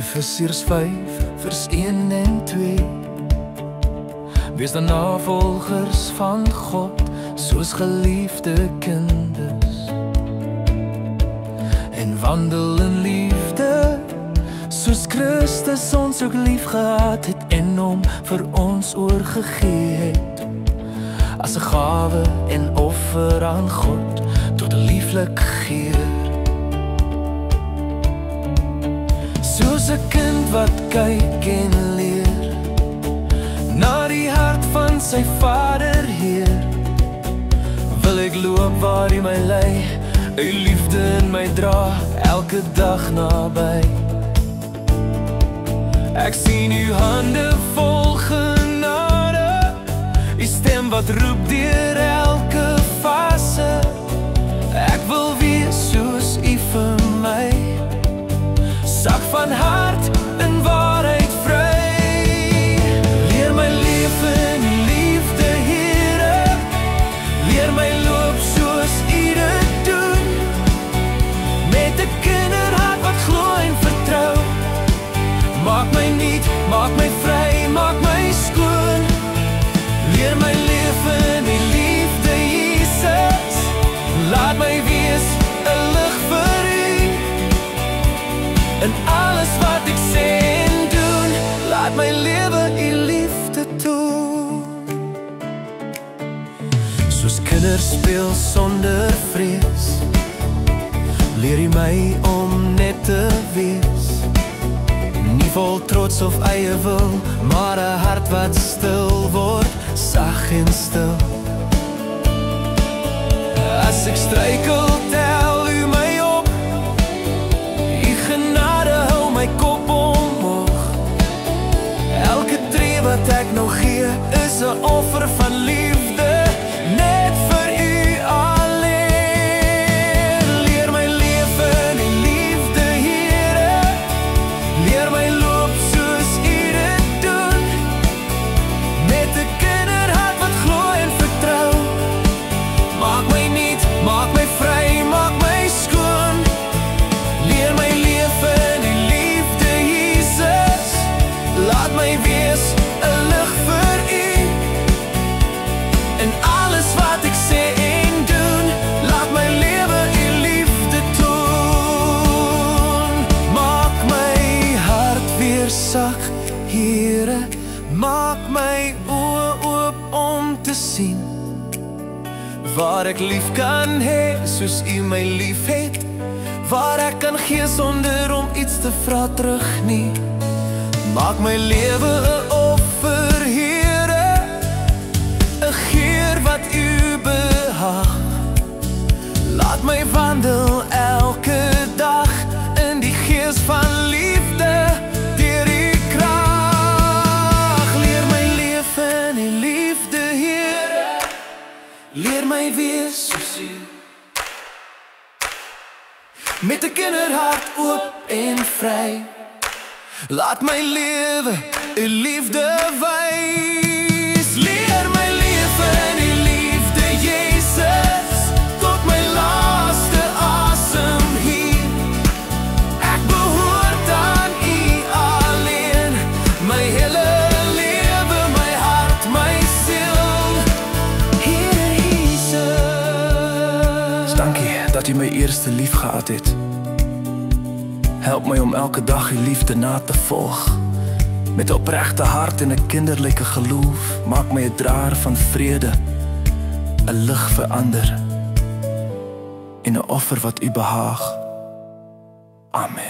Efesiërs 5 vers 1 en 2. Wees dan navolgers van God, soos geliefde kinders, en wandel in liefde, soos Christus ons ook lief gehad het en hom vir ons oorgegee het, as 'n gawe en offer aan God, tot 'n lieflik geur. Soos 'n kind wat kyk en leer na die hart van sy Vader Heer, wil ek loop waar hy my lei, u liefde in my dra, elke dag naby. Ek sien u hande vol genade, u stem wat roep deur elke fase. Ek wil wees soos u vir my, sag van hart en waarheid vry. Leer my leef in die liefde, Here, leer my loop soos u dit doen, met 'n kinderhart wat glo en vertrou. Maak my nuut, maak my vry, maak my skoon. Leer my leef in die liefde, Jesus, laat my wees 'n lig vir u, in alles wat ek sê en doen, laat my lewe u liefde toon. Soos kinders speel sonder vrees, leer u my om net te wees, nie vol trots of eie wil, maar 'n hart wat stil word, sag en stil. As ek struikel, tel u my op, u genade hou my kop omhoog. Elke tree wat ek nog gee, is 'n offer van liefde, net vir u alleen. Leer my leef in die liefde, Here, leer my loop soos u dit doen, met 'n kinderhart wat glo en vertrou. Maak my nuut, maak my vry, maak my skoon. Leer my leef in die liefde, Jesus, laat my wees 'n lig vir u, in alles wat ek sê en doen, laat my lewe u liefde toon. Maak my hart weer sag, Here, maak my oë oop om te sien, waar ek lief kan hê, soos u my lief het, waar ek kan gee sonder om iets te vra terug nie. Maak my lewe 'n offer, Here, 'n geur wat u behaag. Laat my wandel elke dag in die gees van liefde, deur u krag. Leer my leef in die liefde, Here, leer my wees soos u, met 'n kinderhart oop en vry. Laat my lewe u liefde wys. Leer my leef in die liefde, Jesus, tot my laaste asem hier. Ek behoort aan u alleen, my hele lewe, my hart, my siel, Here Jesus. Dankie dat u my eerste lief gehad het. Help my om elke dag u liefde na te volg, met 'n opregte hart en 'n kinderlike geloof. Maak my 'n draer van vrede, 'n lig vir ander, en 'n offer wat u behaag. Amen.